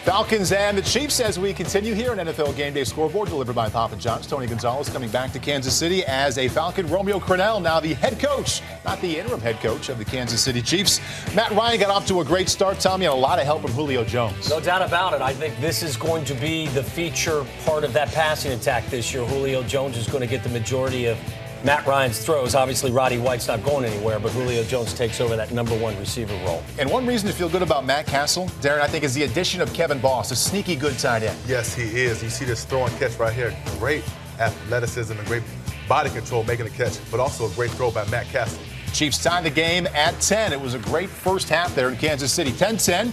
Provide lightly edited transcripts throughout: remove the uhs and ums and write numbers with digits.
Falcons and the Chiefs as we continue here on NFL Game Day Scoreboard, delivered by Papa John's. Tony Gonzalez coming back to Kansas City as a Falcon. Romeo Crennel, now the head coach, not the interim head coach of the Kansas City Chiefs. Matt Ryan got off to a great start, Tommy, and a lot of help from Julio Jones. No doubt about it. I think this is going to be the feature part of that passing attack this year. Julio Jones is going to get the majority of Matt Ryan's throws. Obviously, Roddy White's not going anywhere, but Julio Jones takes over that number one receiver role. And one reason to feel good about Matt Castle, Darren, I think, is the addition of Kevin Boss, a sneaky good tight end. Yes, he is. You see this throw and catch right here. Great athleticism and great body control making the catch, but also a great throw by Matt Castle. Chiefs tied the game at 10. It was a great first half there in Kansas City. 10-10.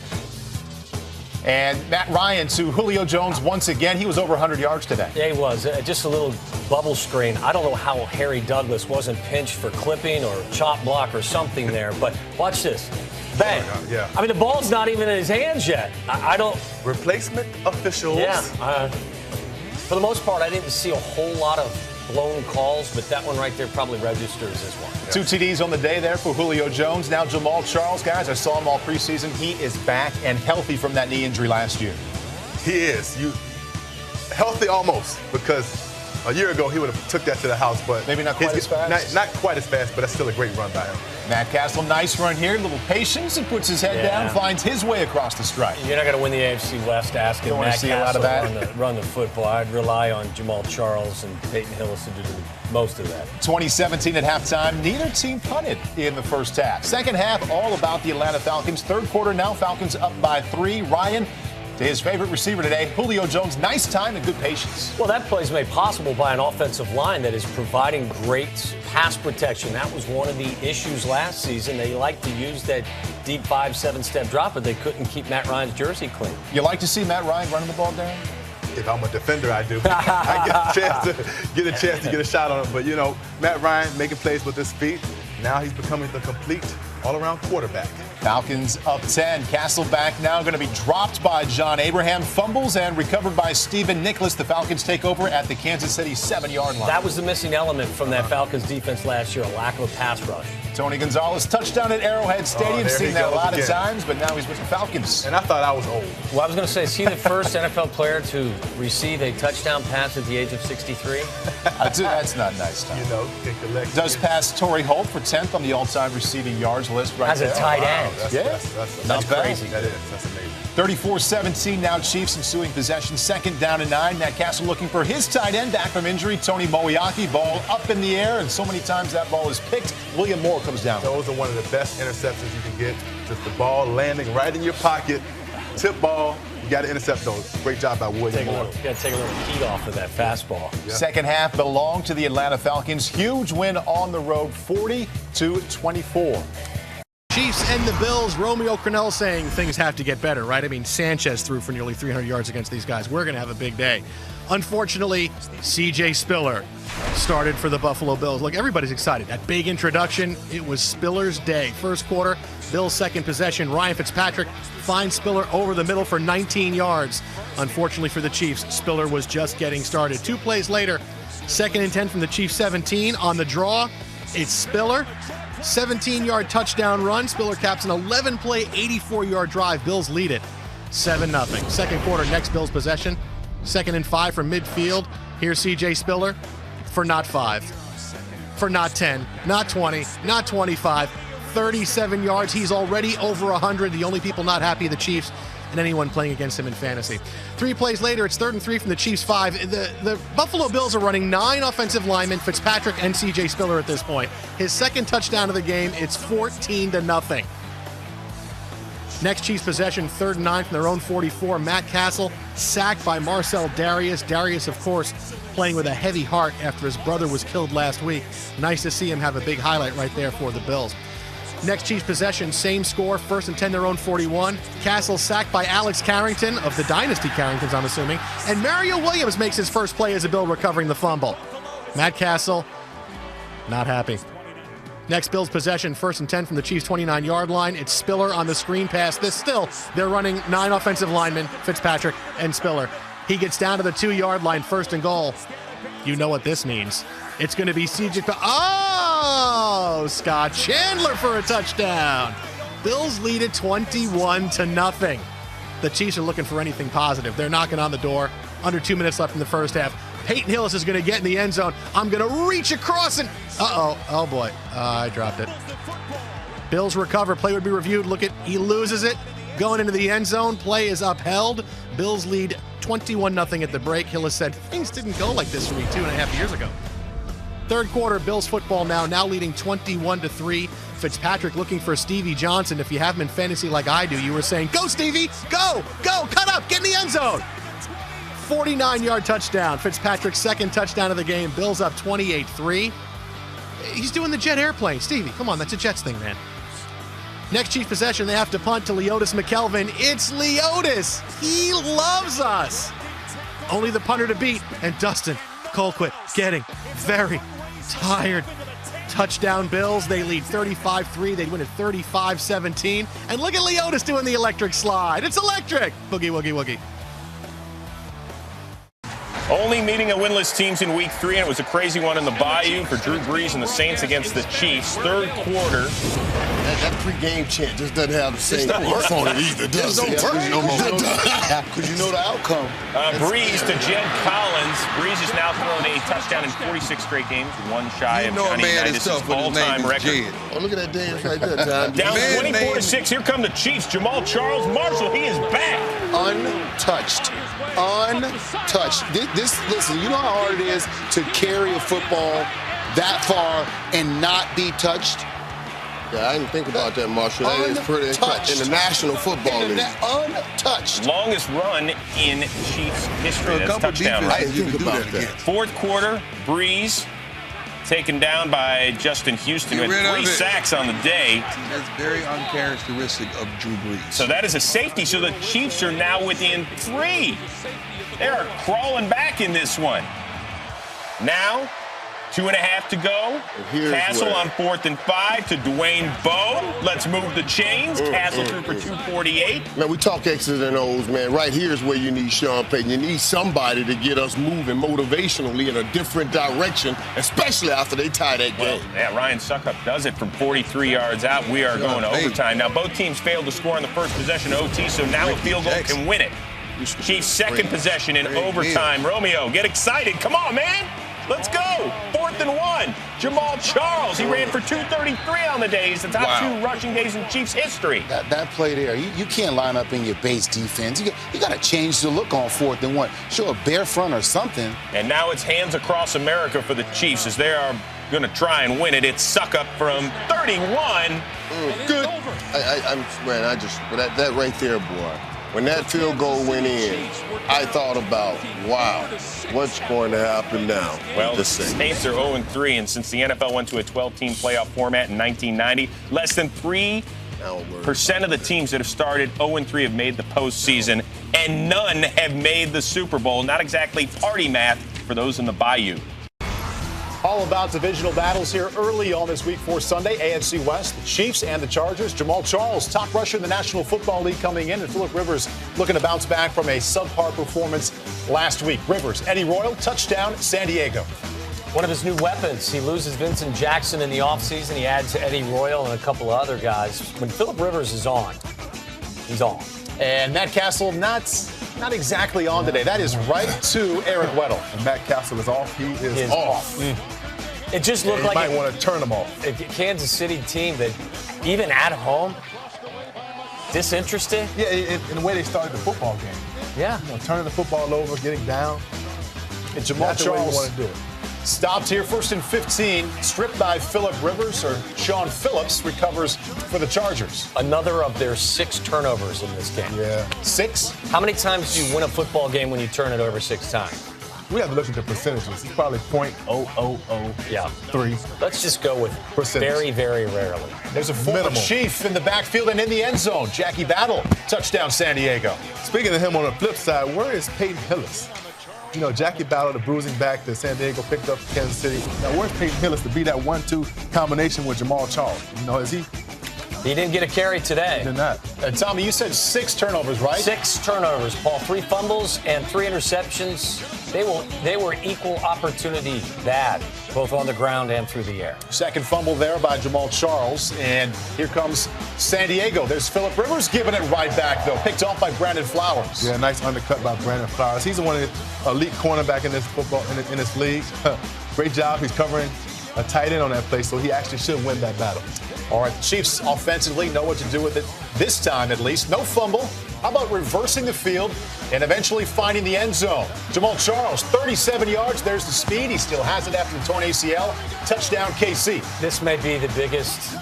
And Matt Ryan to Julio Jones once again. He was over 100 yards today. Yeah, he was. Just a little bubble screen. I don't know how Harry Douglas wasn't pinched for clipping or chop block or something there, but watch this. Bang. Oh, yeah. I mean, the ball's not even in his hands yet. I don't. Replacement officials. Yeah. For the most part, I didn't see a whole lot of blown calls, but that one right there probably registers as one. Two TDs on the day there for Julio Jones. Now Jamal Charles, guys, I saw him all preseason. He is back and healthy from that knee injury last year. He is. Healthy almost, because a year ago he would have took that to the house, but maybe not quite as fast. Not quite as fast, but that's still a great run by him. Matt Castle, nice run here. A little patience and puts his head down, finds his way across the stripe. You're not going to win the AFC West asking Matt Castle to run the football. I'd rely on Jamal Charles and Peyton Hillis to do most of that. 2017 at halftime, neither team punted in the first half. Second half, all about the Atlanta Falcons. Third quarter now, Falcons up by 3. Ryan to his favorite receiver today, Julio Jones. Nice time and good patience. Well, that play is made possible by an offensive line that is providing great pass protection. That was one of the issues last season. They like to use that deep 5-7 drop, but they couldn't keep Matt Ryan's jersey clean. You like to see Matt Ryan running the ball, Darren? If I'm a defender, I do. I get a chance to get a shot on him. But, you know, Matt Ryan making plays with his feet. Now he's becoming the complete all-around quarterback. Falcons up 10. Castle back now, going to be dropped by John Abraham. Fumbles and recovered by Stephen Nicholas. The Falcons take over at the Kansas City 7-yard line. That was the missing element from that Falcons defense last year, a lack of a pass rush. Tony Gonzalez, touchdown at Arrowhead Stadium. Seen that a lot of times, but now he's with the Falcons. And I thought I was old. Well, I was going to say, is he the first NFL player to receive a touchdown pass at the age of 63? That's not nice, Tom. You know, can collect. Does pass Torrey Holt for 10th on the all-time receiving yards list right As there. a tight end. That's crazy. That is. That's amazing. 34-17 now, Chiefs ensuing possession. 2nd down and 9. Matt Castle looking for his tight end back from injury. Tony Moeaki, ball up in the air, and so many times that ball is picked. William Moore comes down. Those are one of the best interceptions you can get. Just the ball landing right in your pocket. Tip ball. You got to intercept those. Great job by William Moore. You got to take a little heat off of that fastball. Yeah. Second half belonged to the Atlanta Falcons. Huge win on the road, 40-24. Chiefs and the Bills. Romeo Crennel saying things have to get better, right? I mean, Sanchez threw for nearly 300 yards against these guys. We're going to have a big day. Unfortunately, C.J. Spiller started for the Buffalo Bills. Look, everybody's excited. That big introduction, it was Spiller's day. First quarter, Bills' second possession. Ryan Fitzpatrick finds Spiller over the middle for 19 yards. Unfortunately for the Chiefs, Spiller was just getting started. 2 plays later, 2nd and 10 from the Chiefs 17. On the draw, it's Spiller. 17-yard touchdown run. Spiller caps an 11-play, 84-yard drive. Bills lead it 7-0. Second quarter, next Bills possession. 2nd and 5 from midfield. Here's C.J. Spiller for not 5, for not 10, not 20, not 25. 37 yards. He's already over 100. The only people not happy, the Chiefs and anyone playing against him in fantasy. 3 plays later, it's 3rd and 3 from the Chiefs 5. The Buffalo Bills are running 9 offensive linemen, Fitzpatrick and C.J. Spiller at this point. His second touchdown of the game, it's 14-0. Next Chiefs possession, 3rd and 9 from their own 44. Matt Castle sacked by Marcel Darius. Darius, of course, playing with a heavy heart after his brother was killed last week. Nice to see him have a big highlight right there for the Bills. Next Chiefs possession, same score, 1st and 10, their own 41. Castle sacked by Alex Carrington, of the Dynasty Carringtons, I'm assuming. And Mario Williams makes his first play as a Bill recovering the fumble. Matt Castle, not happy. Next Bills possession, 1st and 10 from the Chiefs' 29-yard line. It's Spiller on the screen pass. They're running 9 offensive linemen, Fitzpatrick and Spiller. He gets down to the 2-yard line, 1st and goal. You know what this means. It's going to be C.J. Scott Chandler for a touchdown. Bills lead it 21-0. the Chiefs are looking for anything positive. They're knocking on the door. Under 2 minutes left in the first half. Peyton Hillis is going to get in the end zone. I'm going to reach across and... Oh boy. I dropped it. Bills recover. Play would be reviewed. He loses it. Going into the end zone. Play is upheld. Bills lead 21-0 at the break. Hillis said, things didn't go like this for me 2.5 years ago. Third quarter, Bills football now leading 21-3. Fitzpatrick looking for Stevie Johnson. If you have him in fantasy like I do, you were saying, go Stevie, go, cut up, get in the end zone. 49-yard touchdown. Fitzpatrick's second touchdown of the game. Bills up 28-3. He's doing the jet airplane. Stevie, come on, that's a Jets thing, man. Next Chief possession, they have to punt to Leotis McKelvin. It's Leotis. He loves us. Only the punter to beat, and Dustin Colquitt getting very tired. Touchdown Bills. They lead 35-3. They win at 35-17. And look at Leotis doing the electric slide. It's electric. Boogie, woogie, woogie. Only meeting of winless teams in week 3, and it was a crazy one in the Bayou for Drew Brees and the Saints against the Chiefs. Third quarter. That pregame chant just doesn't have the same work on it either, does it? Because you know the outcome. Brees to Jed Collins. Brees has now thrown a touchdown in 46 straight games, one shy of Johnny Unitas' all-time record. Oh, look at that dance right there, John. Down 24-6. Here come the Chiefs. Jamal Charles Marshall, he is back. Untouched. Listen, you know how hard it is to carry a football that far and not be touched? Yeah, I didn't think about that, Marshall. That is pretty in the National Football League. Untouched. Longest run in Chiefs history. That's touchdown, right? You can do that again. Fourth quarter, Brees taken down by Justin Houston, who had 3 sacks on the day. That's very uncharacteristic of Drew Brees. So that is a safety. So the Chiefs are now within 3. They are crawling back in this one. Now, 2.5 to go. Castle on 4th and 5 to Dwayne Bowe. Let's move the chains. Castle through for 248. Man, we talk X's and O's, man. Right here is where you need Sean Payton. You need somebody to get us moving motivationally in a different direction, especially after they tie that game. Yeah, Ryan Suckup does it from 43 yards out. We are going to overtime. Now, both teams failed to score on the first possession OT, so now a field goal can win it. Chiefs' second possession in overtime. Romeo, get excited. Come on, man. Let's go. 4th and 1. Jamal Charles. He ran for 233 on the day. He's the top 2 rushing days in Chiefs history. That play there, you can't line up in your base defense. You got to change the look on 4th and 1. Show a bare front or something. And now it's hands across America for the Chiefs as they are going to try and win it. It's Suckup from 31. Good. That right there, boy. When that field goal went in, I thought about, wow, what's going to happen now? Well, the Saints are 0-3, and since the NFL went to a 12-team playoff format in 1990, less than 3% of the teams that have started 0-3 have made the postseason, and none have made the Super Bowl. Not exactly party math for those in the Bayou. All about divisional battles here early on this Week 4 Sunday. AFC West, the Chiefs and the Chargers. Jamal Charles, top rusher in the National Football League, coming in. And Phillip Rivers looking to bounce back from a subpar performance last week. Rivers, Eddie Royal, touchdown, San Diego. One of his new weapons. He loses Vincent Jackson in the offseason. He adds Eddie Royal and a couple of other guys. When Phillip Rivers is on, he's on. And Matt Castle, not exactly on today. That is right to Eric Weddle. And Matt Castle is off. He is off. It just looked like you might want to turn him off. A Kansas City team that, even at home, disinterested. Yeah, in the way they started the football game. Yeah. Turning the football over, getting down. And Jamal Charles want to do it. Stopped here, 1st and 15, stripped by Phillip Rivers, or Sean Phillips recovers for the Chargers. Another of their 6 turnovers in this game. Yeah. 6? How many times do you win a football game when you turn it over 6 times? We have to look at the percentages. It's probably .0003. Let's just go with very, very rarely. There's a former Chief in the backfield and in the end zone. Jackie Battle, touchdown San Diego. Speaking of him on the flip side, where is Peyton Hillis? You know, Jackie Battle, the bruising back that San Diego picked up from Kansas City. Now, where's Peyton Hillis to be that 1-2 combination with Jamal Charles? You know, is he He didn't get a carry today. He did not. Tommy, you said 6 turnovers, right? 6 turnovers, Paul. 3 fumbles and 3 interceptions. They were equal opportunity bad, both on the ground and through the air. Second fumble there by Jamal Charles. And here comes San Diego. There's Phillip Rivers giving it right back, though. Picked off by Brandon Flowers. Yeah, nice undercut by Brandon Flowers. He's one of the elite cornerback in this football in this league. Great job. He's covering a tight end on that play, so he actually should win that battle. All right, the Chiefs offensively know what to do with it this time, at least. No fumble. How about reversing the field and eventually finding the end zone? Jamal Charles, 37 yards. There's the speed. He still has it after the torn ACL. Touchdown, KC. This may be the biggest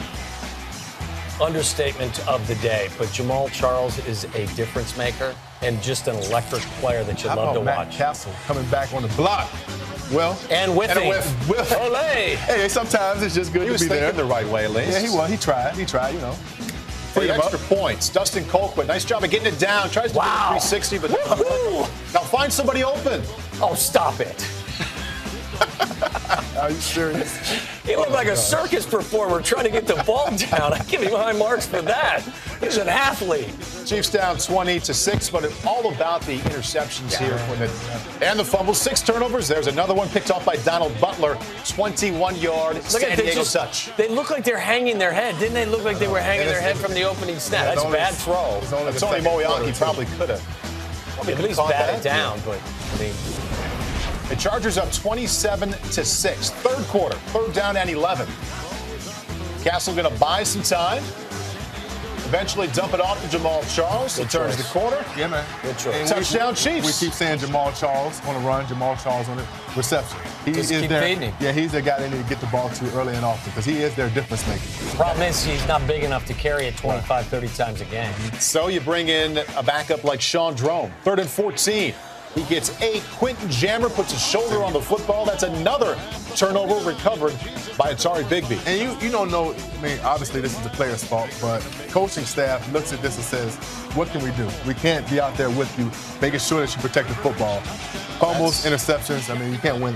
understatement of the day, but Jamal Charles is a difference maker and just an electric player that you love to Matt watch. Castle coming back on the block. Well, And with And a him. whiff. Olé! hey, sometimes it's just good He to was be there. thinking the right way, at least. Yeah, he was. He tried, you know. For the Freed him up. extra points, Dustin Colquitt, nice job of getting it down. Tries to get Wow. a 360, but Woo-hoo. now find somebody open. Oh, stop it. Are you serious? He looked like a circus performer trying to get the ball down. I give him high marks for that. He's an athlete. Chiefs down 20-6, but it's all about the interceptions here. And the fumbles, 6 turnovers. There's another one picked off by Donald Butler, 21-yard San Diego touch. They look like they're hanging their head. Didn't they look like they were hanging their head from the opening snap? That's a bad throw. Tony Moeaki probably could have. At least bat it down, but I mean, The Chargers up 27-6. Third quarter, 3rd down and 11. Castle going to buy some time. Eventually dump it off to Jamal Charles. He turns the corner. Yeah, man. Good choice. And Touchdown, Chiefs. We keep saying Jamal Charles on the run, Jamal Charles on the reception. He Just is keep there. feeding him. Yeah, he's the guy they need to get the ball to early and often because he is their difference maker. problem is he's not big enough to carry it 25, 30 times a game. So you bring in a backup like Sean Drome. 3rd and 14. He gets 8. Quentin Jammer puts his shoulder on the football. That's another turnover recovered by Atari Bigby. And you don't know, I mean, obviously this is the player's fault, but coaching staff looks at this and says, what can we do? We can't be out there with you, making sure that you protect the football. Fumbles, interceptions, I mean, you can't win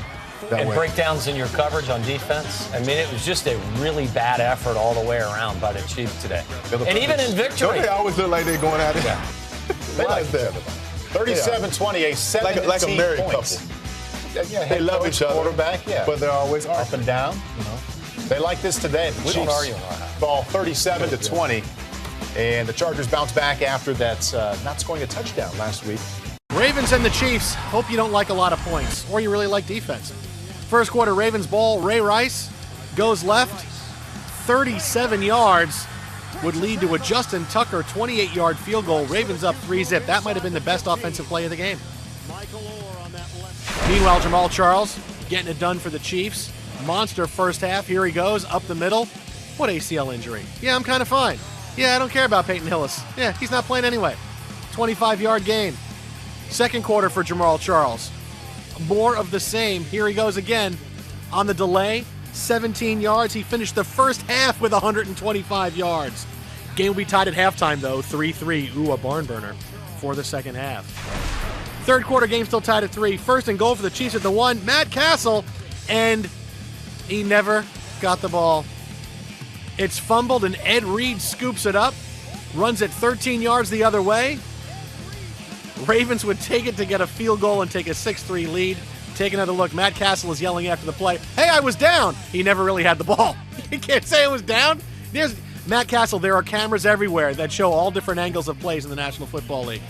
that And way. breakdowns in your coverage on defense. I mean, it was just a really bad effort all the way around by the Chiefs today. And even in Don't victory. they always look like they're going at it? Yeah. They like each other. 37-20, a 17 like a married points. couple. Yeah, They love each other. Quarterback, yeah. But they're always Up and down. They like this today. The We don't Chiefs argue on that. fall 37-20. And the Chargers bounce back after that not scoring a touchdown last week. Ravens and the Chiefs. Hope you don't like a lot of points, or you really like defense. First quarter, Ravens ball. Ray Rice goes left, 37 yards. Would lead to a Justin Tucker 28-yard field goal. Ravens up 3-zip. That might have been the best offensive play of the game. Meanwhile, Jamal Charles getting it done for the Chiefs. Monster first half. Here he goes up the middle. What ACL injury? Yeah, I'm kind of fine. Yeah, I don't care about Peyton Hillis. Yeah, he's not playing anyway. 25-yard gain. Second quarter for Jamal Charles. More of the same. Here he goes again on the delay. 17 yards. He finished the first half with 125 yards. Game will be tied at halftime, though. 3-3. Ooh, a barn burner for the second half. Third quarter game still tied at 3. First and goal for the Chiefs at the 1. Matt Castle, and he never got the ball. It's fumbled, and Ed Reed scoops it up. Runs it 13 yards the other way. Ravens would take it to get a field goal and take a 6-3 lead. Take another look. Matt Castle is yelling after the play, hey, I was down. He never really had the ball. You can't say it was down. There's Matt Castle. There are cameras everywhere that show all different angles of plays in the National Football League.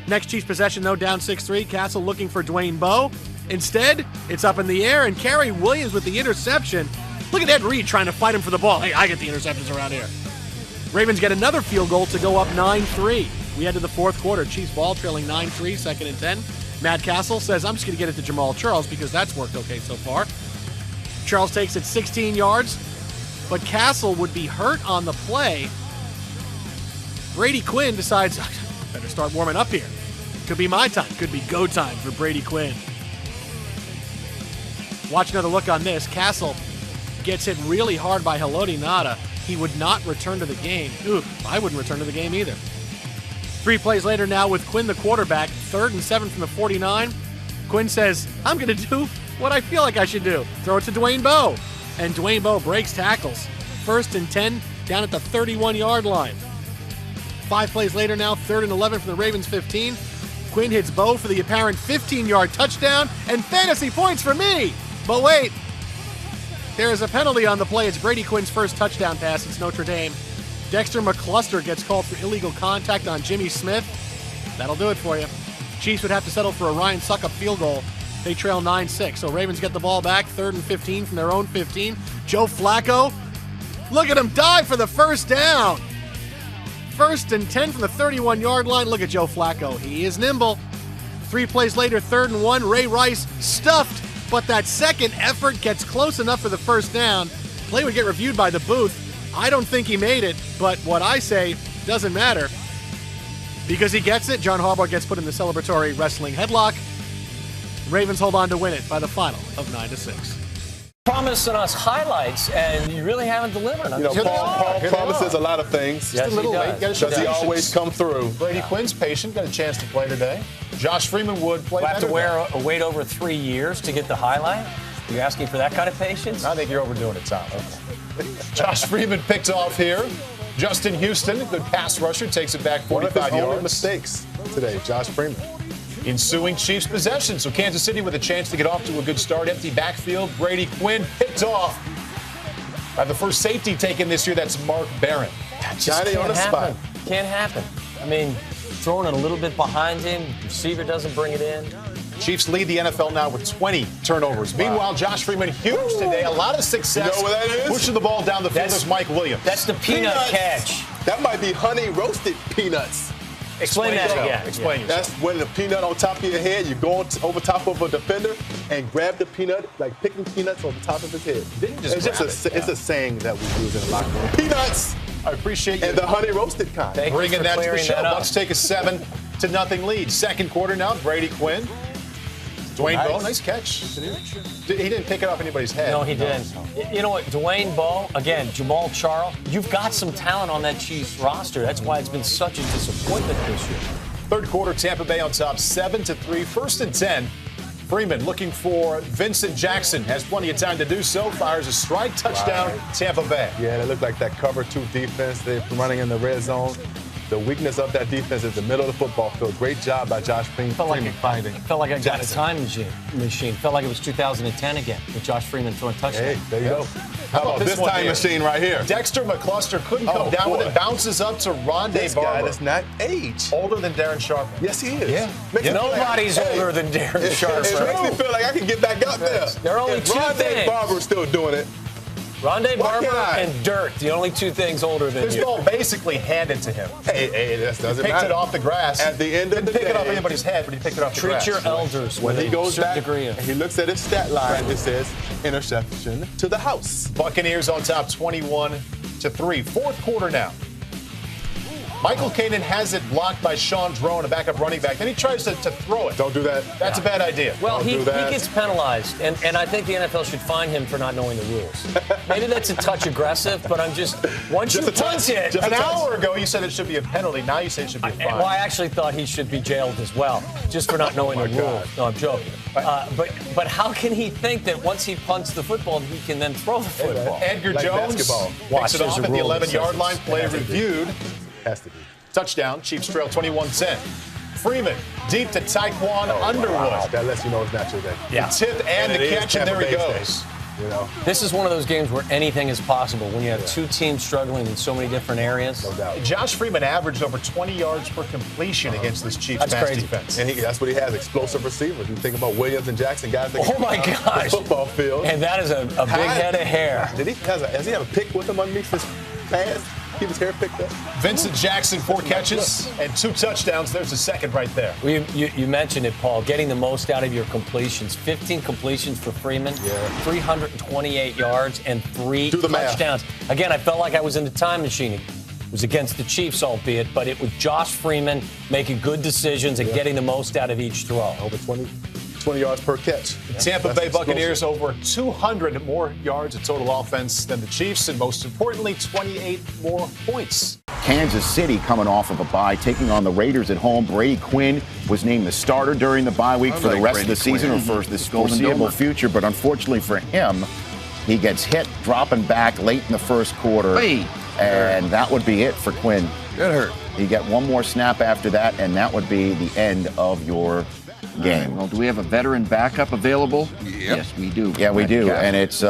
Next Chiefs possession, though, down 6-3. Castle looking for Dwayne Bowe. Instead, it's up in the air, and Kerry Williams with the interception. Look at Ed Reed trying to fight him for the ball. Hey, I get the interceptions around here. Ravens get another field goal to go up 9-3. We head to the fourth quarter. Chiefs ball trailing 9-3, 2nd and 10. Matt Castle says, I'm just going to get it to Jamal Charles because that's worked okay so far. Charles takes it 16 yards, but Castle would be hurt on the play. Brady Quinn decides, better start warming up here. Could be my time. Could be go time for Brady Quinn. Watch another look on this. Castle gets hit really hard by Haloti Ngata. He would not return to the game. Ooh, I wouldn't return to the game either. 3 plays later now with Quinn the quarterback, 3rd and 7 from the 49. Quinn says, I'm going to do what I feel like I should do. Throw it to Dwayne Bowe. And Dwayne Bowe breaks tackles. 1st and 10 down at the 31-yard line. 5 plays later now, 3rd and 11 from the Ravens 15. Quinn hits Bo for the apparent 15-yard touchdown and fantasy points for me. But wait, there is a penalty on the play. It's Brady Quinn's first touchdown pass against Notre Dame. Dexter McCluster gets called for illegal contact on Jimmy Smith. That'll do it for you. Chiefs would have to settle for a Ryan Suckup field goal. They trail 9-6. So Ravens get the ball back, 3rd and 15 from their own 15. Joe Flacco, look at him dive for the first down. 1st and 10 from the 31-yard line. Look at Joe Flacco. He is nimble. 3 plays later, 3rd and 1. Ray Rice stuffed, but that second effort gets close enough for the first down. Play would get reviewed by the booth. I don't think he made it, but what I say doesn't matter. Because he gets it, John Harbaugh gets put in the celebratory wrestling headlock. Ravens hold on to win it by the final of 9-6. Promising us highlights, and you really haven't delivered. You know, Paul promises a lot of things. Yes, just a little he late. does. Does he always come through? Brady Quinn's patient, got a chance to play today. Josh Freeman would play. We'll have to wait over 3 years to get the highlight. You asking for that kind of patience? I think you're overdoing it, Tom. Okay. Josh Freeman picked off here. Justin Houston, good pass rusher, takes it back 45 One of his yards. only mistakes today, Josh Freeman. Ensuing Chiefs possession. So Kansas City with a chance to get off to a good start. Empty backfield. Brady Quinn picked off by the first safety taken this year. That's Mark Barron. Johnny on the spot. Can't happen. I mean, throwing it a little bit behind him. Receiver doesn't bring it in. Chiefs lead the NFL now with 20 turnovers. Wow. Meanwhile, Josh Freeman, huge today. A lot of success. You know what that is? Pushing the ball down the field is Mike Williams. That's the peanut catch. That might be honey roasted peanuts. Explain that again. Explain yourself. That's when the peanut on top of your head, you go over top of a defender and grab the peanut, like picking peanuts on the top of his head. It's a saying that we use in the locker room. Peanuts! I appreciate you. And the honey roasted kind. Bringing that to the show. Let's take a 7-0 lead. Second quarter now, Brady Quinn. Dwayne Bowe, nice catch. He didn't pick it off anybody's head. No, he didn't. You know what, Dwayne Bowe, again, Jamal Charles, you've got some talent on that Chiefs roster. That's why it's been such a disappointment this year. Third quarter, Tampa Bay on top, 7-3. 1st and 10. Freeman looking for Vincent Jackson. Has plenty of time to do so. Fires a strike, touchdown, Tampa Bay. Yeah, they look like that cover 2 defense. They're running in the red zone. The weakness of that defense is the middle of the football field. Great job by Josh Freeman finding. Felt like I got a Jackson. time machine. Felt like it was 2010 again with Josh Freeman throwing touchdown. Hey, there you go. How about this time machine right here? Dexter McCluster couldn't come down with it. Bounces up to Rondé This Barber. guy does not age. Older than Darren Sharper. Yes, he is. Yeah. Nobody's older than Darren Sharper. It makes me feel like I can get back up there. There are only if two Rondé things. Barber's still doing it. Rondé Barber and dirt, the only 2 things older than This you. ball basically handed to him. Hey, that doesn't Picked matter. it off the grass. At the end of the Didn't pick it off day, anybody's head, but he picked it off the Treat grass. your elders when with he a goes certain back degree of. and he looks at his stat line, it says interception to the house. Buccaneers on top, 21-3. Fourth quarter now. Michael Kanan has it blocked by Sean Drone, a backup running back. Then he tries to throw it. Don't do that. That's a bad idea. Well, he do that. gets penalized, and I think the NFL should fine him for not knowing the rules. Maybe that's a touch aggressive, but I'm just once Just you a touch. punch it. Just An a touch. hour ago, you said it should be a penalty. Now you say it should be a fine. Well, I actually thought he should be jailed as well, just for not knowing the rules. No, I'm joking. But how can he think that once he punts the football, he can then throw the football? Edgar Like Jones basketball. picks it off at the rule that 11-yard says line. it's Play reviewed. Has to be. Touchdown. Chiefs trail 21-10. Freeman deep to Tyquan Underwood. Wow. That lets you know it's not your day. Yeah. The tip and the it is catch, and there he Tampa Bay's goes. day. You know, This is one of those games where anything is possible when you have 2 teams struggling in so many different areas. no doubt. Josh Freeman averaged over 20 yards per completion against this Chiefs That's pass crazy. defense. And that's what he has, explosive receivers. You think about Williams and Jackson, guys that Oh can my the gosh. football field. And that is a big head of hair. Has he have a pick with him underneath his pads? Keep his hair picked up? Vincent Jackson, 4 catches and 2 touchdowns. There's the second right there. Well, you mentioned it, Paul, getting the most out of your completions. 15 completions for Freeman, 328 yards, and 3 Do the math. touchdowns. Again, I felt like I was in the time machine. It was against the Chiefs, albeit, but it was Josh Freeman making good decisions and getting the most out of each throw. Over 20 yards per catch. Tampa That's Bay Buccaneers explosive. over 200 more yards of total offense than the Chiefs, and most importantly, 28 more points. Kansas City coming off of a bye, taking on the Raiders at home. Brady Quinn was named the starter during the bye week for the rest of the season or for the foreseeable future, but unfortunately for him, he gets hit, dropping back late in the first quarter. and that would be it for Quinn. It hurt. You get one more snap after that, and that would be the end of your game. Well, do we have a veteran backup available? Yep. Yes, we do. Yeah, we do, and it's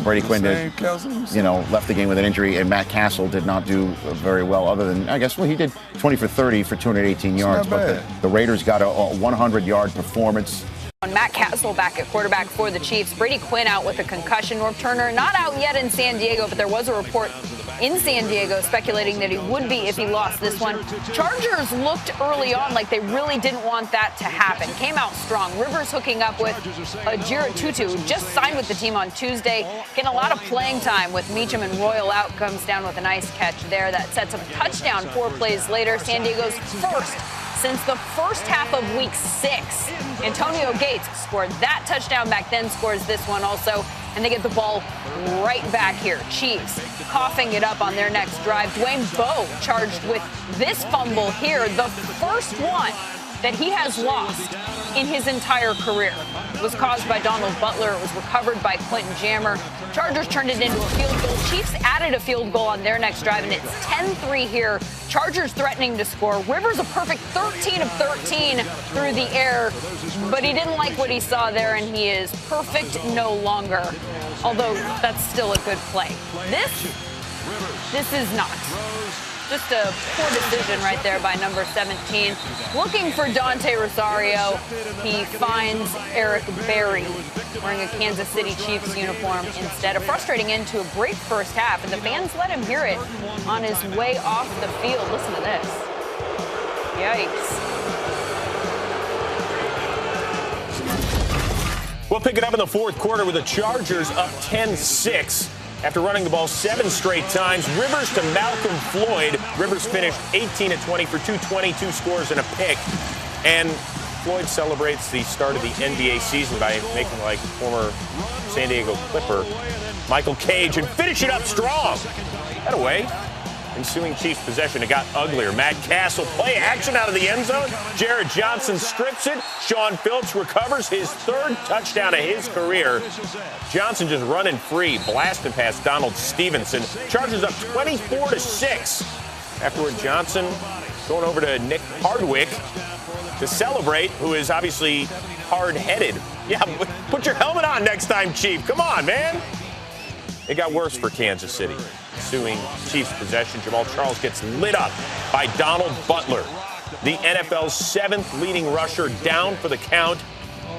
Brady Quinn did, left the game with an injury, and Matt Castle did not do very well. Other than he did 20 for 30 for 218 yards, but the Raiders got a 100-yard performance. Matt Castle back at quarterback for the Chiefs. Brady Quinn out with a concussion. North Turner not out yet in San Diego, but there was a report in San Diego speculating that he would be if he lost this one. Chargers looked early on like they really didn't want that to happen. Came out strong. Rivers hooking up with Jarrett Tutu, who just signed with the team on Tuesday. Getting a lot of playing time with Meacham and Royal out. Comes down with a nice catch there. That sets up a touchdown 4 plays later. San Diego's first since the first half of week 6. Antonio Gates scored that touchdown back then, scores this one also, and they get the ball right back here. Chiefs coughing it up on their next drive. Dwayne Bowe charged with this fumble here, the first one that he has lost in his entire career. It was caused by Donald Butler. It was recovered by Quentin Jammer. Chargers turned it into a field goal. Chiefs added a field goal on their next drive, and it's 10-3 here. Chargers threatening to score. Rivers a perfect 13 of 13 through the air, but he didn't like what he saw there, and he is perfect no longer. Although that's still a good play. This is not. Just a poor decision right there by number 17. Looking for Dante Rosario. He finds Eric Berry wearing a Kansas City Chiefs uniform instead. A frustrating end to a great first half, and the fans let him hear it on his way off the field. Listen to this. Yikes. We'll pick it up in the fourth quarter with the Chargers up 10-6. After running the ball 7 straight times, Rivers to Malcolm Floyd. Rivers finished 18 of 20 for 222 scores and a pick. And Floyd celebrates the start of the NBA season by making like former San Diego Clipper Michael Cage and finish it up strong. That away. Ensuing Chiefs possession, it got uglier. Matt Castle, play action out of the end zone. Jared Johnson strips it. Sean Phillips recovers his 3rd touchdown of his career. Johnson just running free, blasting past Donald Stevenson. Chargers up 24-6. Afterward, Johnson going over to Nick Hardwick to celebrate, who is obviously hard-headed. Yeah, put your helmet on next time, Chief. Come on, man. It got worse for Kansas City. Ensuing Chiefs possession, Jamal Charles gets lit up by Donald Butler. The NFL's 7th leading rusher down for the count.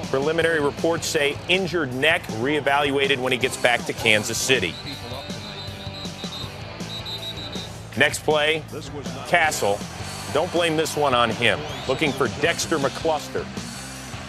Preliminary reports say injured neck, reevaluated when he gets back to Kansas City. Next play, Castle. Don't blame this one on him. Looking for Dexter McCluster.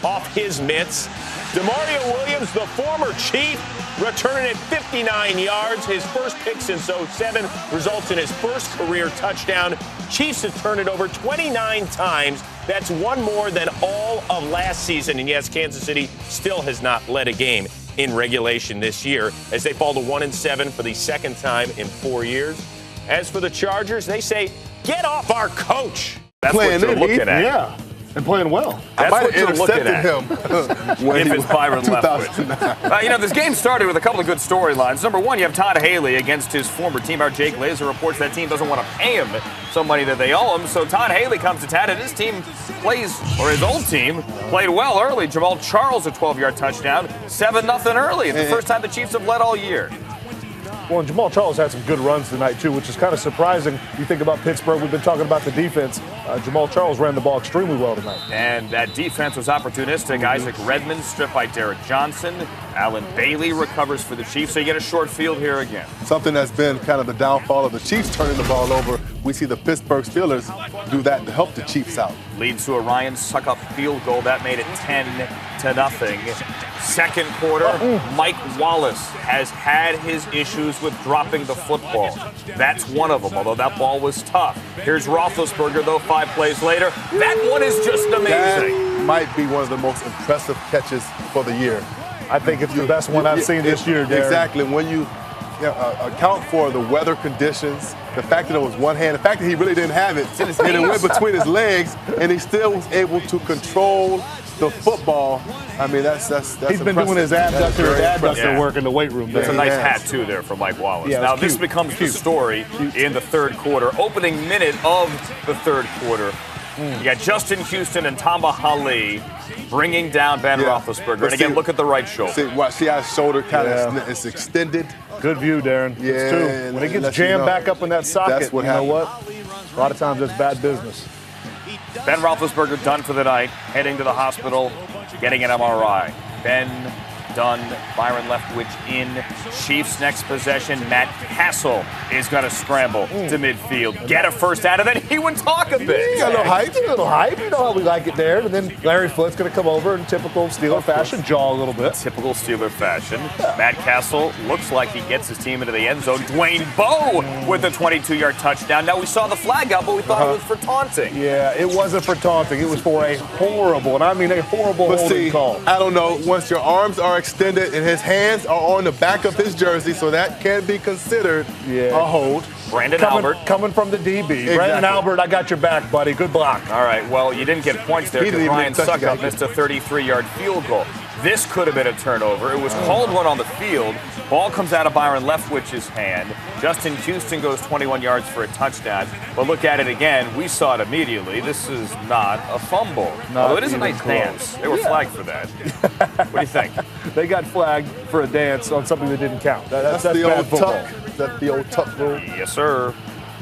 Off his mitts. Demario Williams, the former Chief, returning it 59 yards. His first pick since 07 results in his first career touchdown. Chiefs have turned it over 29 times. That's one more than all of last season. And yes, Kansas City still has not led a game in regulation this year as they fall to 1-7 for the second time in 4 years. As for the Chargers, they say, get off our coach. That's what you're looking at. Yeah. And playing well. That's what you're looking at. Him if it's Byron Leftwich. This game started with a couple of good storylines. Number one, you have Todd Haley against his former team. Our Jake Glazer reports that team doesn't want to pay him some money that they owe him. So Todd Haley comes to town, and his team plays, or his old team, played well early. Jamal Charles, a 12-yard touchdown, 7-0 early. It's the first time the Chiefs have led all year. Well, and Jamal Charles had some good runs tonight, too, which is kind of surprising. You think about Pittsburgh, we've been talking about the defense. Jamal Charles ran the ball extremely well tonight. And that defense was opportunistic. Isaac Redmond stripped by Derek Johnson. Alan Bailey recovers for the Chiefs, so you get a short field here again. Something that's been kind of the downfall of the Chiefs turning the ball over. We see the Pittsburgh Steelers do that to help the Chiefs out. Leads to a Ryan Suckup field goal. That made it 10-0. Second quarter, Mike Wallace has had his issues with dropping the football. That's one of them, although that ball was tough. Here's Roethlisberger, though, 5 plays later. That one is just amazing. That might be one of the most impressive catches for the year. I think it's the best one I've seen this year, Darren. Exactly. When you account for the weather conditions, the fact that it was one hand, the fact that he really didn't have it, and it went between his legs, and he still was able to control the football. I mean, that's He's been doing his adductor work in the weight room. That's a nice hat, too, there from Mike Wallace. Yeah, now, this becomes the story in the third quarter. Opening minute of the third quarter. You got Justin Houston and Tamba Hali bringing down Ben Roethlisberger. And again, look at the right shoulder. See how his shoulder kind of is extended? Good view, Darren. Yeah. It's two. When it gets jammed back up in that socket, that's what you know what? A lot of times it's bad business. Ben Roethlisberger done for the night, heading to the hospital, getting an MRI. Ben done. Byron Leftwich in. Chiefs next possession. Matt Castle is going to scramble to midfield. Get a first out of it. He would talk a bit. You got a little hype. You know how we like it there. And then Larry Foote's going to come over in typical Steeler fashion, jaw a little bit. Typical Steeler fashion. Matt Castle looks like he gets his team into the end zone. Dwayne Bowe with a 22-yard touchdown. Now, we saw the flag up, but we thought it was for taunting. Yeah, it wasn't for taunting. It was for a horrible, and I mean a horrible holding call. I don't know. Once your arms are extended and his hands are on the back of his jersey, so that can be considered a hold. Brandon Albert. Coming from the DB. Exactly. Brandon Albert, I got your back, buddy. Good block. All right, well, you didn't get points there because Ryan Suckup missed a 33-yard field goal. This could have been a turnover. It was called one on the field. Ball comes out of Byron Leftwich's hand. Justin Houston goes 21 yards for a touchdown. But look at it again. We saw it immediately. This is not a fumble. Although it is a nice dance. They were flagged for that. What do you think? They got flagged for a dance on something that didn't count. That's the bad old football. tuck. That's the old tuck rule. Yes, sir.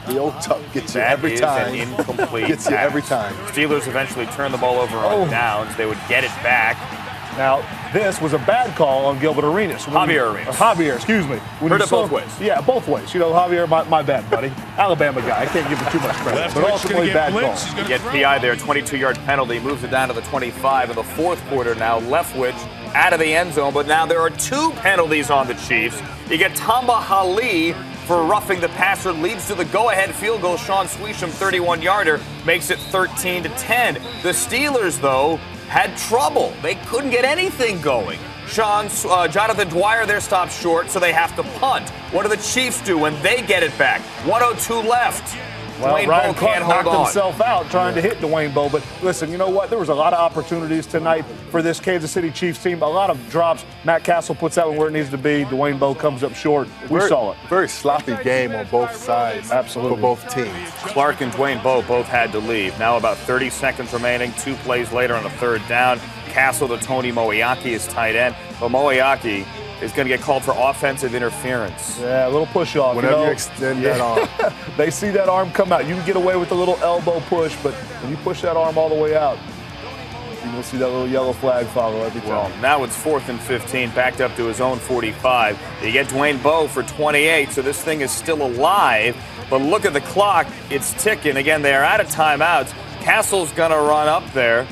The old tuck gets you That every is time. an incomplete Gets you pass. every time. Steelers eventually turn the ball over on downs. They would get it back. Now, this was a bad call on Gilbert Arenas. Javier Arenas. Javier, excuse me. Heard it both ways. Yeah, both ways. You know, Javier, my bad, buddy. Alabama guy. I can't give him too much credit. But ultimately, bad call. You get PI there, 22-yard penalty, moves it down to the 25 in the fourth quarter now. Leftwich out of the end zone, but now there are two penalties on the Chiefs. You get Tamba Hali for roughing the passer, leads to the go-ahead field goal. Sean Swisham, 31-yarder, makes it 13-10. The Steelers, though, had trouble. They couldn't get anything going. Jonathan Dwyer there stops short, so they have to punt. What do the Chiefs do when they get it back? 1:02 left. Well, Dwayne Ryan Bowe can't Clark hold knocked on. himself out trying to hit Dwayne Bowe. But listen, you know what? There was a lot of opportunities tonight for this Kansas City Chiefs team. A lot of drops. Matt Castle puts that one where it needs to be. Dwayne Bowe comes up short. We saw it. Very sloppy game on both sides. Absolutely. For both teams. Clark and Dwayne Bowe both had to leave. Now about 30 seconds remaining. 2 plays later on a third down. Castle to Tony Moeaki is tight end. But Moeaki is going to get called for offensive interference. Yeah, a little push off. Whenever you extend that arm. They see that arm come out. You can get away with a little elbow push, but when you push that arm all the way out, you're going to see that little yellow flag follow every time. Well, now it's 4th and 15, backed up to his own 45. You get Dwayne Bowe for 28, so this thing is still alive. But look at the clock. It's ticking. Again, they are out of timeouts. Castle's going to run up there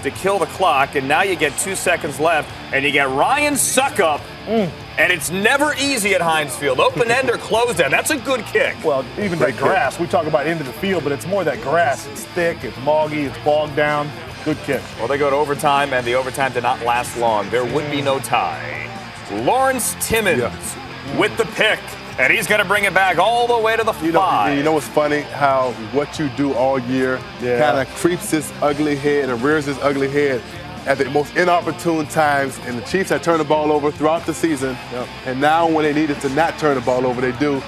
to kill the clock, and now you get 2 seconds left, and you get Ryan Suckup, and it's never easy at Heinz Field. Open-ender closed end. That's a good kick. Well, even that grass, we talk about into the field, but it's more that grass. It's thick, it's moggy, it's bogged down. Good kick. Well, they go to overtime, and the overtime did not last long. There would be no tie. Lawrence Timmons with the pick, and he's going to bring it back all the way to the 5. You know what's funny? How what you do all year kind of creeps its ugly head and rears its ugly head at the most inopportune times. And the Chiefs had turned the ball over throughout the season. And now when they needed to not turn the ball over, they do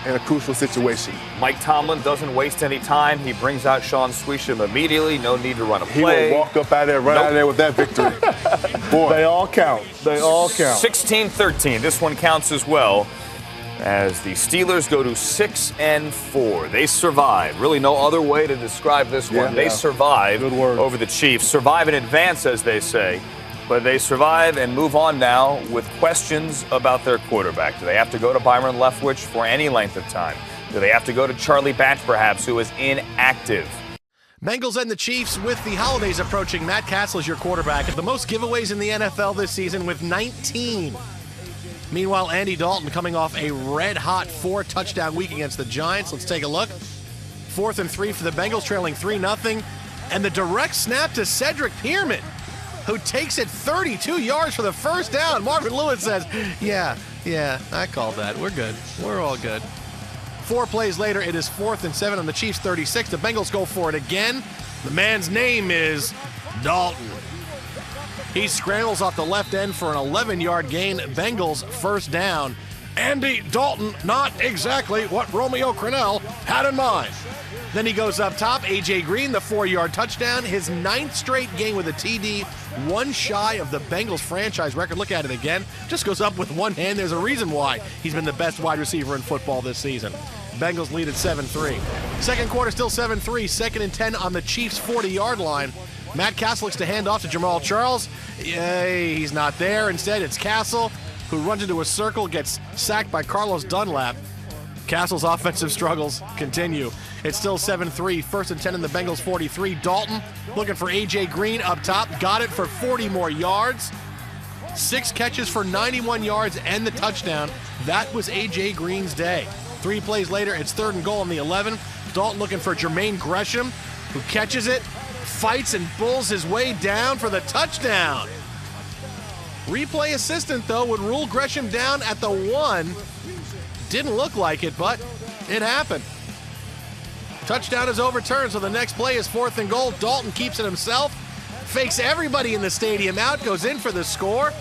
in a crucial situation. Mike Tomlin doesn't waste any time. He brings out Sean Swisham immediately. No need to run a play. He will walk up out there, run out of there with that victory. Boy. They all count. They all count. 16-13. This one counts as well, as the Steelers go to 6-4. They survive. Really no other way to describe this one. They survive over the Chiefs. Survive in advance, as they say. But they survive and move on now with questions about their quarterback. Do they have to go to Byron Leftwich for any length of time? Do they have to go to Charlie Batch, perhaps, who is inactive? Bengals and the Chiefs with the holidays approaching. Matt Castle is your quarterback. The most giveaways in the NFL this season with 19. Meanwhile, Andy Dalton coming off a red-hot 4-touchdown week against the Giants. Let's take a look. 4th and 3 for the Bengals, trailing 3-0. And the direct snap to Cedric Pierman, who takes it 32 yards for the first down. Marvin Lewis says, yeah, Yeah, I called that. We're good. We're all good. 4 plays later, it is 4th and 7 on the Chiefs' 36. The Bengals go for it again. The man's name is Dalton. He scrambles off the left end for an 11-yard gain. Bengals first down. Andy Dalton, not exactly what Romeo Crennel had in mind. Then he goes up top. A.J. Green, the 4-yard touchdown. His 9th straight game with a TD, one shy of the Bengals franchise record. Look at it again. Just goes up with one hand. There's a reason why he's been the best wide receiver in football this season. Bengals lead at 7-3. Second quarter still 7-3. 2nd and 10 on the Chiefs' 40-yard line. Matt Castle looks to hand off to Jamal Charles. Yay, he's not there. Instead, it's Castle, who runs into a circle, gets sacked by Carlos Dunlap. Castle's offensive struggles continue. It's still 7-3. 1st and 10 in the Bengals' 43. Dalton looking for A.J. Green up top. Got it for 40 more yards. 6 catches for 91 yards and the touchdown. That was A.J. Green's day. 3 plays later, it's 3rd and goal on the 11. Dalton looking for Jermaine Gresham, who catches it, fights and bulls his way down for the touchdown. Replay assistant, though, would rule Gresham down at the 1. Didn't look like it, but it happened. Touchdown is overturned, so the next play is 4th and goal. Dalton keeps it himself, fakes everybody in the stadium out, goes in for the score.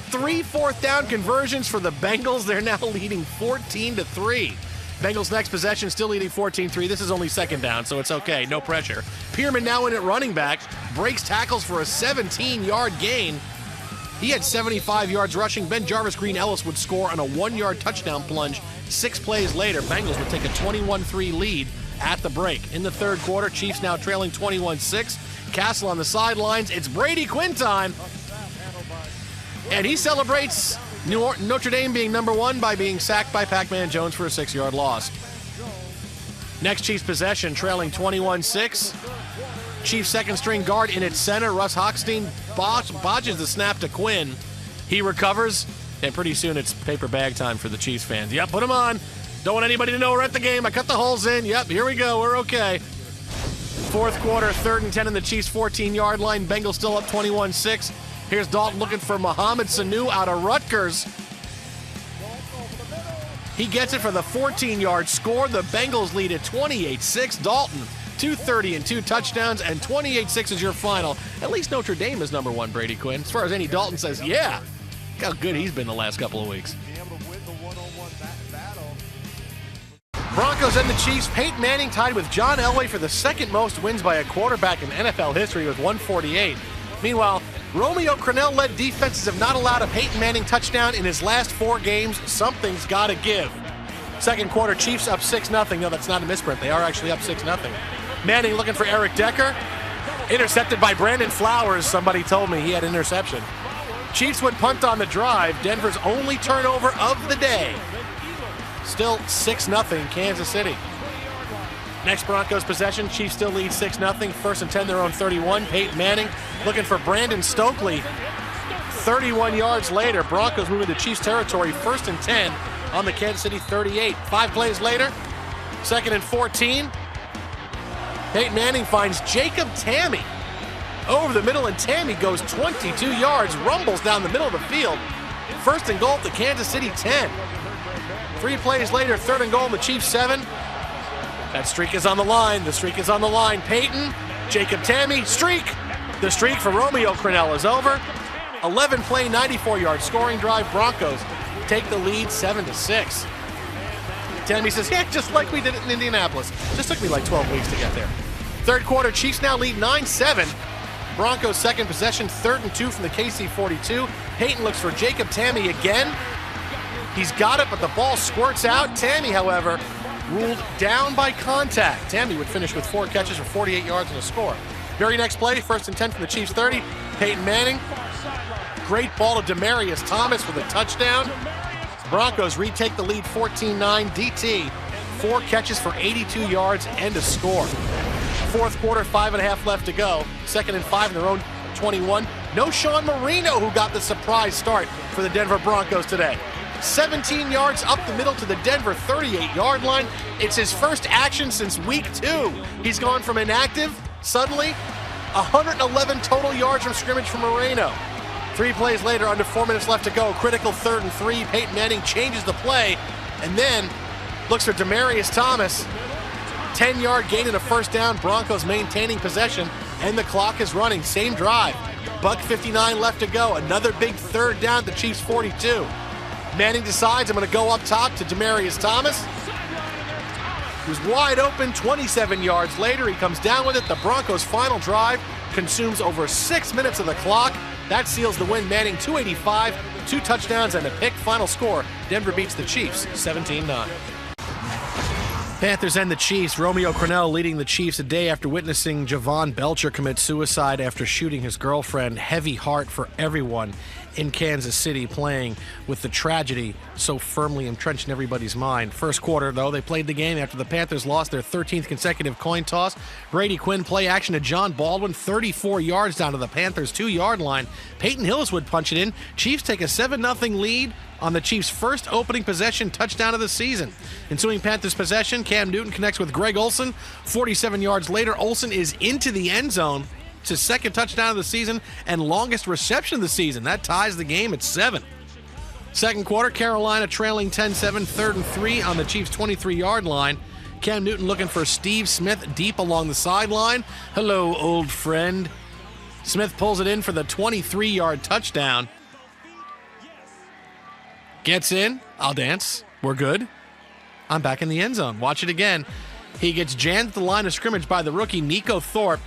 3 4th down conversions for the Bengals. They're now leading 14-3. Bengals' next possession still leading 14-3. This is only 2nd down, so it's okay. No pressure. Pearman now in at running back. Breaks tackles for a 17-yard gain. He had 75 yards rushing. Ben Jarvis Green Ellis would score on a 1-yard touchdown plunge. 6 plays later, Bengals would take a 21-3 lead at the break. In the 3rd quarter, Chiefs now trailing 21-6. Castle on the sidelines. It's Brady Quinn time. And he celebrates Notre Dame being number 1 by being sacked by Pac-Man Jones for a 6-yard loss. Next Chiefs possession, trailing 21-6. Chiefs' 2nd-string guard in its center, Russ Hochstein, botches the snap to Quinn. He recovers, and pretty soon it's paper bag time for the Chiefs fans. Yep, put them on. Don't want anybody to know we're at the game. I cut the holes in. Yep, here we go. We're okay. 4th quarter, 3rd and 10 in the Chiefs' 14-yard line. Bengals still up 21-6. Here's Dalton looking for Mohamed Sanu out of Rutgers. He gets it for the 14-yard score. The Bengals lead at 28-6. Dalton, 230 and 2 touchdowns, and 28-6 is your final. At least Notre Dame is number 1, Brady Quinn. As far as Andy Dalton says, yeah. Look how good he's been the last couple of weeks. Broncos and the Chiefs. Peyton Manning tied with John Elway for the 2nd most wins by a quarterback in NFL history with 148. Meanwhile, Romeo Crennel-led defenses have not allowed a Peyton Manning touchdown in his last 4 games. Something's got to give. 2nd quarter, Chiefs up 6-0. No, that's not a misprint. They are actually up 6-0. Manning looking for Eric Decker. Intercepted by Brandon Flowers. Somebody told me he had interception. Chiefs would punt on the drive. Denver's only turnover of the day. Still 6-0 Kansas City. Next Broncos possession, Chiefs still lead 6-0. 1st and 10, their own 31. Peyton Manning looking for Brandon Stokely. 31 yards later, Broncos moving to Chiefs territory. 1st and 10 on the Kansas City 38. 5 plays later, 2nd and 14. Peyton Manning finds Jacob Tamme over the middle, and Tamme goes 22 yards, rumbles down the middle of the field. 1st and goal at the Kansas City 10. 3 plays later, 3rd and goal in the Chiefs 7. That streak is on the line. The streak is on the line. Peyton, Jacob Tamme, streak. The streak for Romeo Crennel is over. 11-play, 94-yard scoring drive. Broncos take the lead 7-6. Tamme says, yeah, just like we did it in Indianapolis. Just took me like 12 weeks to get there. 3rd quarter, Chiefs now lead 9-7. Broncos' 2nd possession, 3rd and 2 from the KC 42. Peyton looks for Jacob Tamme again. He's got it, but the ball squirts out. Tamme, however, ruled down by contact. Tamme would finish with 4 catches for 48 yards and a score. Very next play, 1st and 10 from the Chiefs 30. Peyton Manning. Great ball to Demaryius Thomas with a touchdown. Broncos retake the lead 14-9. DT, 4 catches for 82 yards and a score. 4th quarter, 5.5 left to go. 2nd and 5 in their own 21. No Sean Marino, who got the surprise start for the Denver Broncos today. 17 yards up the middle to the Denver 38-yard line. It's his first action since week 2. He's gone from inactive, suddenly, 111 total yards from scrimmage for Moreno. 3 plays later, under 4 minutes left to go, critical 3rd and 3. Peyton Manning changes the play and then looks for Demaryius Thomas. 10-yard gain and a first down. Broncos maintaining possession, and the clock is running. Same drive. $1:59 left to go. Another big 3rd down at the Chiefs' 42. Manning decides, I'm going to go up top to Demaryius Thomas. He was wide open. 27 yards later, he comes down with it. The Broncos' final drive consumes over 6 minutes of the clock. That seals the win. Manning 285, 2 touchdowns and a pick. Final score, Denver beats the Chiefs 17-9. Panthers and the Chiefs. Romeo Crennel leading the Chiefs a day after witnessing Javon Belcher commit suicide after shooting his girlfriend. Heavy heart for everyone in Kansas City, playing with the tragedy so firmly entrenched in everybody's mind. First quarter, though, they played the game after the Panthers lost their 13th consecutive coin toss. Brady Quinn play action to John Baldwin, 34 yards down to the Panthers' 2-yard line. Peyton Hillis would punch it in. Chiefs take a 7-0 lead on the Chiefs' first opening possession touchdown of the season. Ensuing Panthers possession, Cam Newton connects with Greg Olsen. 47 yards later, Olsen is into the end zone. It's his 2nd touchdown of the season and longest reception of the season. That ties the game at 7. Second quarter, Carolina trailing 10-7, 3rd and 3 on the Chiefs' 23-yard line. Cam Newton looking for Steve Smith deep along the sideline. Hello, old friend. Smith pulls it in for the 23-yard touchdown. Gets in. I'll dance. We're good. I'm back in the end zone. Watch it again. He gets jammed at the line of scrimmage by the rookie Nico Thorpe.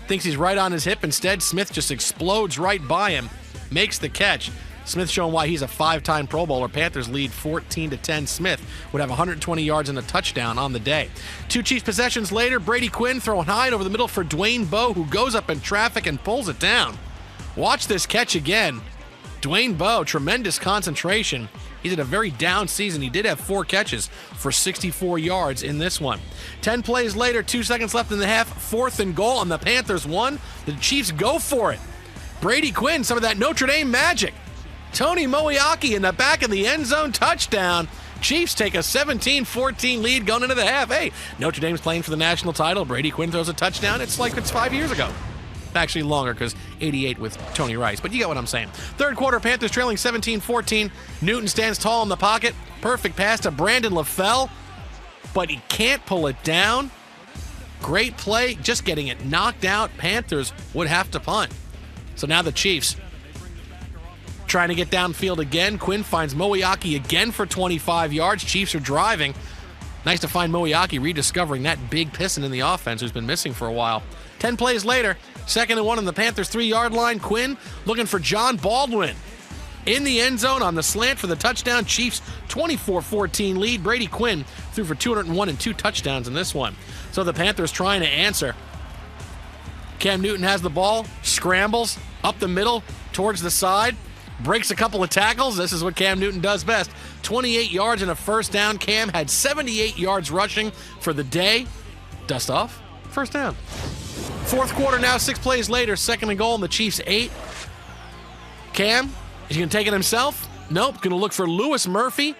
Thinks he's right on his hip. Instead, Smith just explodes right by him. Makes the catch. Smith showing why he's a 5-time Pro Bowler. Panthers lead 14-10. Smith would have 120 yards and a touchdown on the day. 2 Chiefs possessions later, Brady Quinn throwing high over the middle for Dwayne Bowe, who goes up in traffic and pulls it down. Watch this catch again. Dwayne Bowe, tremendous concentration. He's had a very down season. He did have 4 catches for 64 yards in this one. 10 plays later, 2 seconds left in the half, 4th and goal, and the Panthers won. The Chiefs go for it. Brady Quinn, some of that Notre Dame magic. Tony Moeaki in the back of the end zone, touchdown. Chiefs take a 17-14 lead going into the half. Hey, Notre Dame's playing for the national title. Brady Quinn throws a touchdown. It's like it's 5 years ago. Actually longer because 88 with Tony Rice, but you get what I'm saying. Third quarter, Panthers trailing 17-14. Newton stands tall in the pocket. Perfect pass to Brandon LaFell, but he can't pull it down. Great play, just getting it knocked out. Panthers would have to punt. So now the Chiefs trying to get downfield again. Quinn finds Moeaki again for 25 yards. Chiefs are driving. Nice to find Moeaki rediscovering that big piston in the offense who's been missing for a while. 10 plays later, 2nd and 1 on the Panthers' 3-yard line. Quinn looking for John Baldwin in the end zone on the slant for the touchdown. Chiefs 24-14 lead. Brady Quinn threw for 201 and 2 touchdowns in this one. So the Panthers trying to answer. Cam Newton has the ball, scrambles up the middle towards the side, breaks a couple of tackles. This is what Cam Newton does best. 28 yards and a first down. Cam had 78 yards rushing for the day. Dust off, first down. Fourth quarter now, 6 plays later, 2nd and goal, and the Chiefs 8. Cam, is he going to take it himself? Nope, going to look for Lewis Murphy.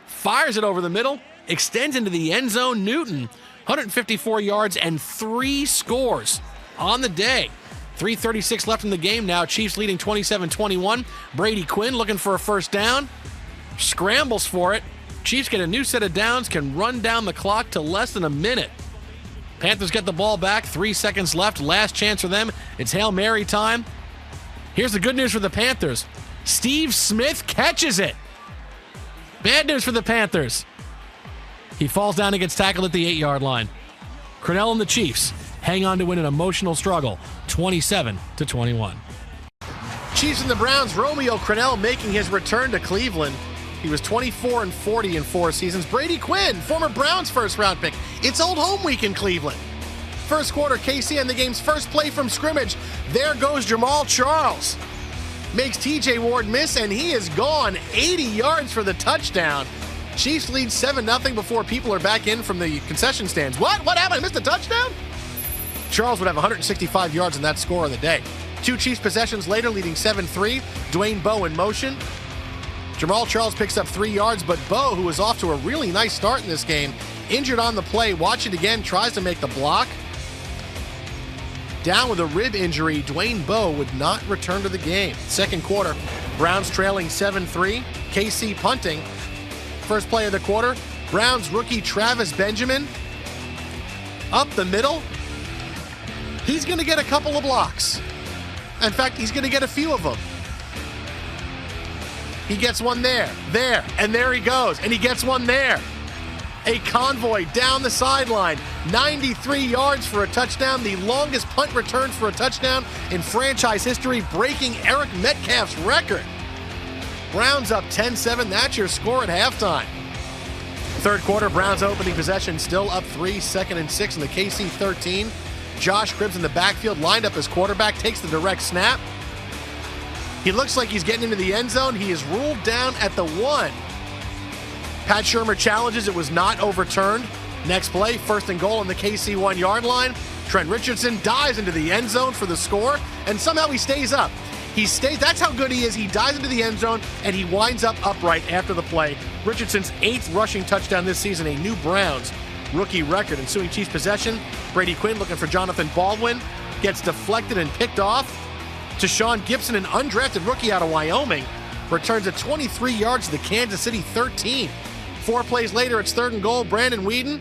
Fires it over the middle, extends into the end zone. Newton, 154 yards and 3 scores on the day. 3:36 left in the game now. Chiefs leading 27-21. Brady Quinn looking for a first down. Scrambles for it. Chiefs get a new set of downs, can run down the clock to less than a minute. Panthers get the ball back, 3 seconds left. Last chance for them. It's Hail Mary time. Here's the good news for the Panthers. Steve Smith catches it. Bad news for the Panthers. He falls down and gets tackled at the 8-yard line. Crennel and the Chiefs hang on to win an emotional struggle, 27-21. Chiefs and the Browns, Romeo Crennel making his return to Cleveland. He was 24-40 in 4 seasons. Brady Quinn, former Browns first-round pick. It's old home week in Cleveland. First quarter, KC and the game's first play from scrimmage. There goes Jamal Charles. Makes TJ Ward miss, and he is gone. 80 yards for the touchdown. Chiefs lead 7-0 before people are back in from the concession stands. What? What happened? I missed a touchdown? Charles would have 165 yards in that score of the day. 2 Chiefs possessions later, leading 7-3. Dwayne Bowe in motion. Jamal Charles picks up 3 yards, but Bowe, who was off to a really nice start in this game, injured on the play. Watch it again, tries to make the block. down with a rib injury. Dwayne Bowe would not return to the game. Second quarter, Browns trailing 7-3. KC punting. First play of the quarter, Browns rookie Travis Benjamin up the middle. He's going to get a couple of blocks. In fact, he's going to get a few of them. He gets one there, and there he goes, and he gets one there. A convoy down the sideline, 93 yards for a touchdown, the longest punt return for a touchdown in franchise history, breaking Eric Metcalf's record. Browns up 10-7, that's your score at halftime. Third quarter, Browns opening possession, still up 3, 2nd and 6 in the KC 13. Josh Cribbs in the backfield, lined up as quarterback, takes the direct snap. He looks like he's getting into the end zone. He is ruled down at the 1. Pat Shurmur challenges, it was not overturned. Next play, 1st and goal on the KC 1-yard line. Trent Richardson dives into the end zone for the score, and somehow he stays up. That's how good he is. He dives into the end zone, and he winds up upright after the play. Richardson's 8th rushing touchdown this season, a new Browns rookie record. Ensuing Chiefs possession, Brady Quinn looking for Jonathan Baldwin, gets deflected and picked off. Tashawn Gibson, an undrafted rookie out of Wyoming, returns it 23 yards to the Kansas City 13. 4 plays later, it's 3rd and goal. Brandon Whedon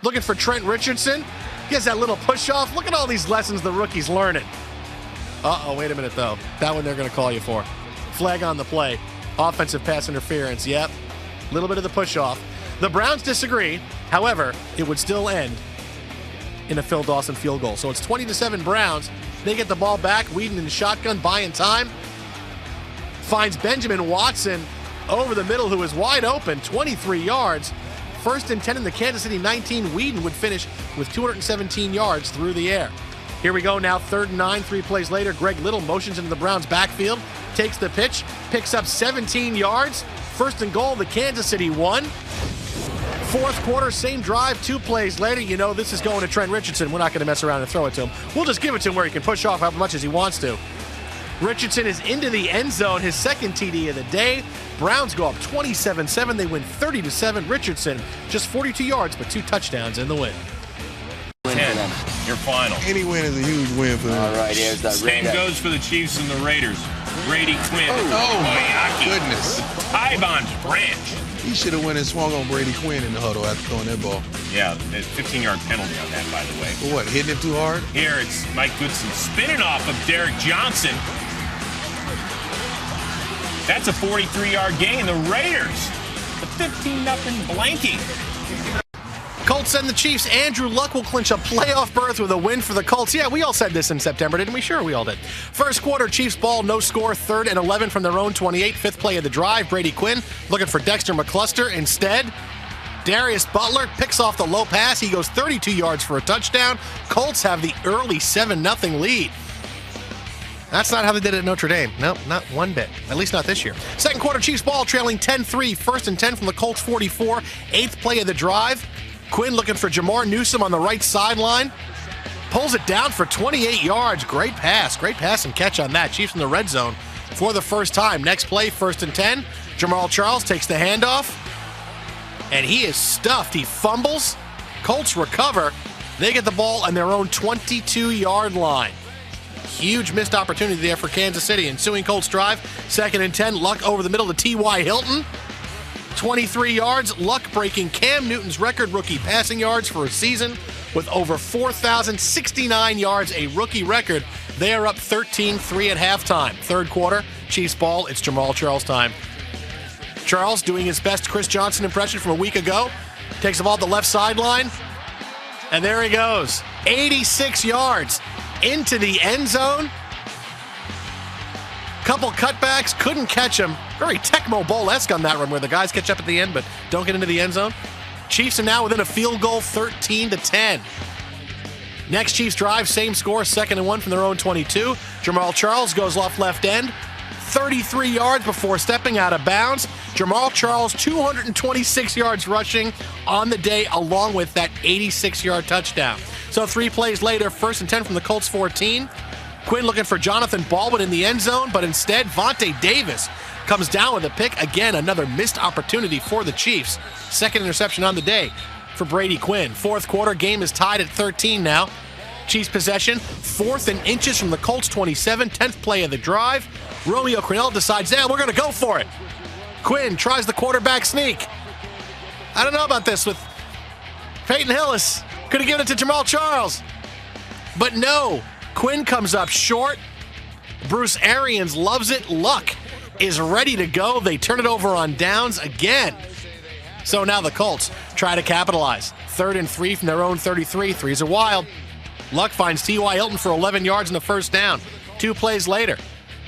looking for Trent Richardson. He has that little push-off. Look at all these lessons the rookie's learning. Uh-oh, wait a minute, though. That one they're going to call you for. Flag on the play. Offensive pass interference. Yep. A little bit of the push-off. The Browns disagree. However, it would still end in a Phil Dawson field goal. So it's 20-7 Browns. They get the ball back. Whedon in the shotgun, buying time. Finds Benjamin Watson over the middle, who is wide open, 23 yards. 1st and 10 in the Kansas City 19. Whedon would finish with 217 yards through the air. Here we go now, 3rd and 9, 3 plays later. Greg Little motions into the Browns' backfield, takes the pitch, picks up 17 yards. 1st and goal, the Kansas City 1. 4th quarter, same drive, 2 plays later. You know this is going to Trent Richardson. We're not going to mess around and throw it to him. We'll just give it to him where he can push off how much as he wants to. Richardson is into the end zone, his 2nd TD of the day. Browns go up 27-7. They win 30-7. Richardson just 42 yards, but 2 touchdowns in the win. 10, your final. Any win is a huge win for them. All right, here's that. Same goes for the Chiefs and the Raiders. Brady Quinn. Oh my goodness. Tyvon's branch. He should have went and swung on Brady Quinn in the huddle after throwing that ball. Yeah, 15-yard penalty on that, by the way. For what, hitting it too hard? Here it's Mike Goodson spinning off of Derek Johnson. That's a 43-yard gain. The Raiders, the 15-0 blanking. Colts and the Chiefs. Andrew Luck will clinch a playoff berth with a win for the Colts. Yeah, we all said this in September, didn't we? Sure, we all did. First quarter, Chiefs ball, no score, 3rd and 11 from their own 28. 5th play of the drive, Brady Quinn looking for Dexter McCluster. Instead, Darius Butler picks off the low pass. He goes 32 yards for a touchdown. Colts have the early 7-0 lead. That's not how they did it at Notre Dame. Nope, not one bit. At least not this year. Second quarter, Chiefs ball trailing 10-3. 1st and 10 from the Colts 44. 8th play of the drive. Quinn looking for Jamar Newsome on the right sideline. Pulls it down for 28 yards. Great pass and catch on that. Chiefs in the red zone for the first time. Next play, 1st and 10. Jamal Charles takes the handoff. And he is stuffed. He fumbles. Colts recover. They get the ball on their own 22-yard line. Huge missed opportunity there for Kansas City. Ensuing Colts drive, 2nd and 10. Luck over the middle to T.Y. Hilton. 23 yards. Luck breaking Cam Newton's record rookie passing yards for a season with over 4,069 yards, a rookie record. They are up 13-3 at halftime. Third quarter, Chiefs ball. It's Jamal Charles time. Charles doing his best Chris Johnson impression from a week ago. Takes the ball to the left sideline. And there he goes. 86 yards into the end zone. Couple cutbacks, couldn't catch him. Very Tecmo Bowl-esque on that run where the guys catch up at the end but don't get into the end zone. Chiefs are now within a field goal, 13-10. Next Chiefs drive, same score, 2nd and 1 from their own 22. Jamal Charles goes off left end, 33 yards before stepping out of bounds. Jamal Charles, 226 yards rushing on the day, along with that 86-yard touchdown. So 3 plays later, 1st and 10 from the Colts 14. Quinn looking for Jonathan Baldwin in the end zone, but instead Vontae Davis comes down with a pick. Again, another missed opportunity for the Chiefs. 2nd interception on the day for Brady Quinn. 4th quarter, game is tied at 13 now. Chiefs possession, 4th and inches from the Colts 27, 10th play of the drive. Romeo Crennel decides, we're going to go for it. Quinn tries the quarterback sneak. I don't know about this with Peyton Hillis. Could have given it to Jamal Charles. But no, Quinn comes up short. Bruce Arians loves it. Luck is ready to go. They turn it over on downs again. So now the Colts try to capitalize. 3rd and 3 from their own 33. Threes are wild. Luck finds T.Y. Hilton for 11 yards and a first down. 2 plays later.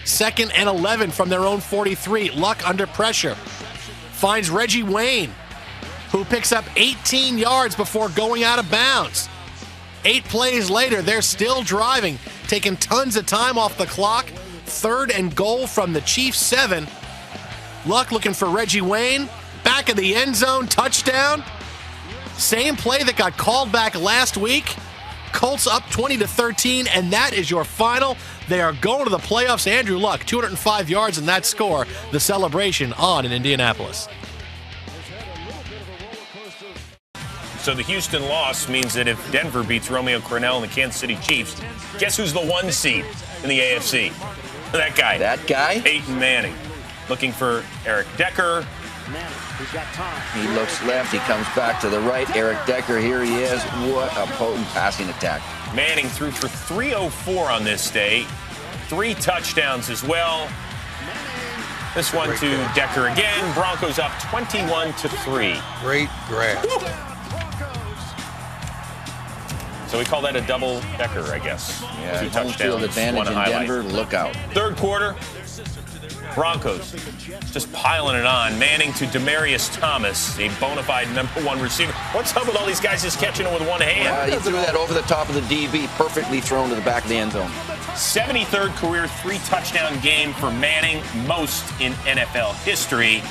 2nd and 11 from their own 43. Luck under pressure. Finds Reggie Wayne, who picks up 18 yards before going out of bounds. 8 plays later, they're still driving, taking tons of time off the clock. 3rd and goal from the Chiefs 7. Luck looking for Reggie Wayne. Back of the end zone, touchdown. Same play that got called back last week. Colts up 20-13, and that is your final. They are going to the playoffs. Andrew Luck, 205 yards in that score. The celebration on in Indianapolis. So the Houston loss means that if Denver beats Romeo Crennel and the Kansas City Chiefs, guess who's the 1 seed in the AFC? That guy. That guy? Peyton Manning. Looking for Eric Decker. He looks left. He comes back to the right. Eric Decker, here he is. What a potent passing attack. Manning threw for 304 on this day. 3 touchdowns as well. This one to Decker again. Broncos up 21-3. Great grab. So we call that a double Decker, I guess. Yeah, 2 home field touchdowns, advantage 1 in highlight. Denver. Look out. 3rd quarter, Broncos just piling it on. Manning to Demaryius Thomas, a bona fide #1 receiver. What's up with all these guys just catching it with one hand? He threw that over the top of the DB, perfectly thrown to the back of the end zone. 73rd career 3-touchdown game for Manning, most in NFL history.